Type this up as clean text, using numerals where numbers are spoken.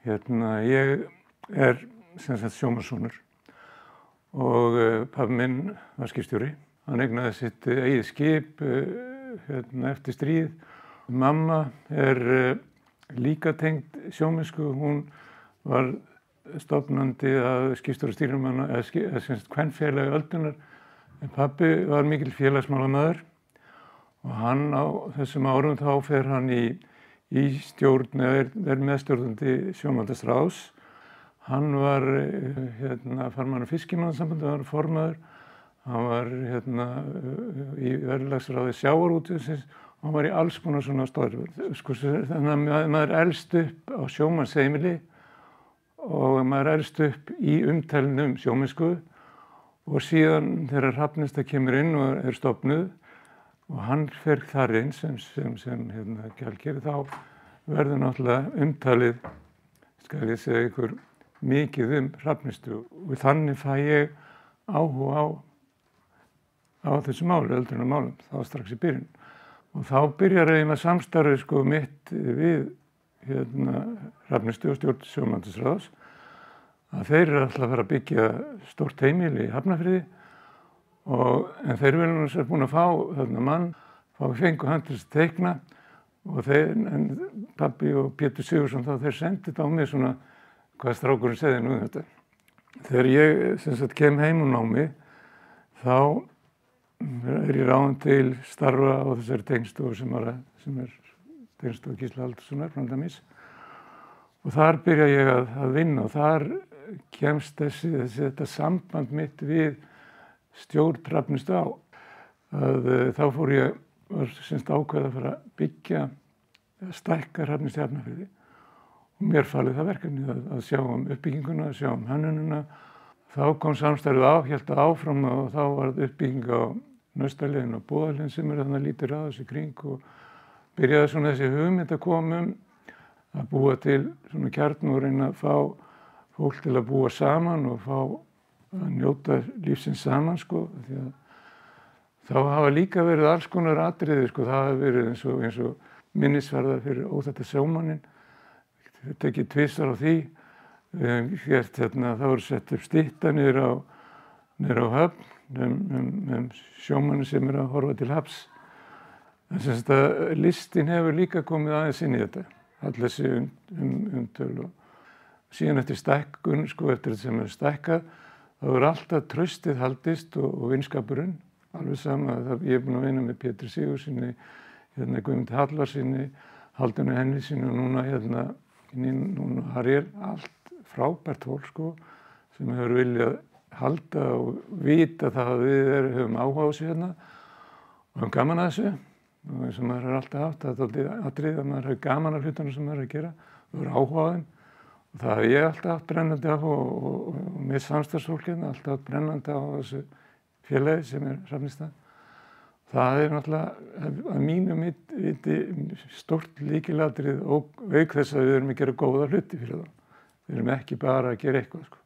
Ég sem sagt sjómannssonur og pabbi minn var skipstjóri. Hann eignaði sitt eigið skip eftir stríð. Mamma líka tengd sjómennsku. Hún var stofnandi að skipstjórastýrimanna eða sem sagt kvenfélagi Öldunar. En pabbi var mikill félagsmálamaður og hann á þessum árum þá fer hann í stjórn eða meðstjórnandi sjómannaráðs. Hann var formaður Fiskimannasambandið, hann var formaður. Hann var í verðlagsráði sjávarútvegsins og hann var í alls konar svona störfum. Þannig að maður elst upp á sjómannsheimili og maður elst upp í umtalinu sjómennsku og síðan þegar Hrafnista kemur inn og stofnuð og hann fer þar inn sem gjaldkeri, þá verður náttúrulega umtalið, skal ég segja ykkur, mikið Hrafnistu og þannig fæ ég áhuga á þessu máli, öldrunarmálum, þá strax í byrjun. Og þá byrjar eiginlega samstarfið mitt við Hrafnistu og stjórn sjómannaráðs að þeir eru alltaf að fara að byggja stórt heimili í Hafnarfirði en þeir vilja nú sér búin að fá mann, fengu hann til að teikna og en pabbi og Pétur Sigurðsson þeir sendu þetta á mig svona hvað strákurinn segði nú þetta. Þegar ég kem heim úr námi þá ég ráðinn til starfa á þessari tengstofu sem er tengstofu Gísla Halldórssonar, framdæmis. Og þar byrja ég að vinna og þar kemst þetta samband mitt við stjórn Hrafnistu á. Þá var ákveðið að fara að byggja, stækka Hrafnistu í Hafnarfirði. Og mér falið það verkefni að sjá uppbygginguna, að sjá hönnunina. Þá kom samstarfið hélt áfram og þá var uppbygging á Naustaleiðin og Boðaleiðin sem þarna lítið ráðs í kring og byrjaði svona þessi hugmynd að koma að búa til svona kjarn og reyna að fá fólk til að búa saman og fá að njóta lífsins saman því að þá hafa líka verið alls konar atriði það hafa verið eins og minnisvarðar fyrir óþekkta sjómanninn. Tekið tvisvar á því. Það voru sett upp stytta niður á höfn sjómanni sem að horfa til hafs. Listin hefur líka komið aðeins inn í þetta, all þessi umtöl og síðan eftir stækkun, eftir sem stækkað, þá er alltaf traustið haldist og vinskapurinn, alveg sama. Ég búinn að vinna með Pétri Sigurðssyni, Guðmundi Hallvarðssyni, Haldunni Henningssyni og núna har ég allt frábært fólk sem hefur viljað halda og vita það að við höfum áhuga á þessu og höfum gaman að þessu og eins og maður har alltaf haft, það er dálítið atriði að maður hefur gaman af hlutunum sem maður er að gera og hefur áhuga á þeim og það hef ég alltaf haft brennandi áhuga og með samstarfsfólk alltaf haft brennandi á þessu félagi sem er Hrafnista. Það er náttúrulega að mínu viti stórt lykilatriði og auk þess að við erum að gera góða hluti fyrir þá. Við erum ekki bara að gera eitthvað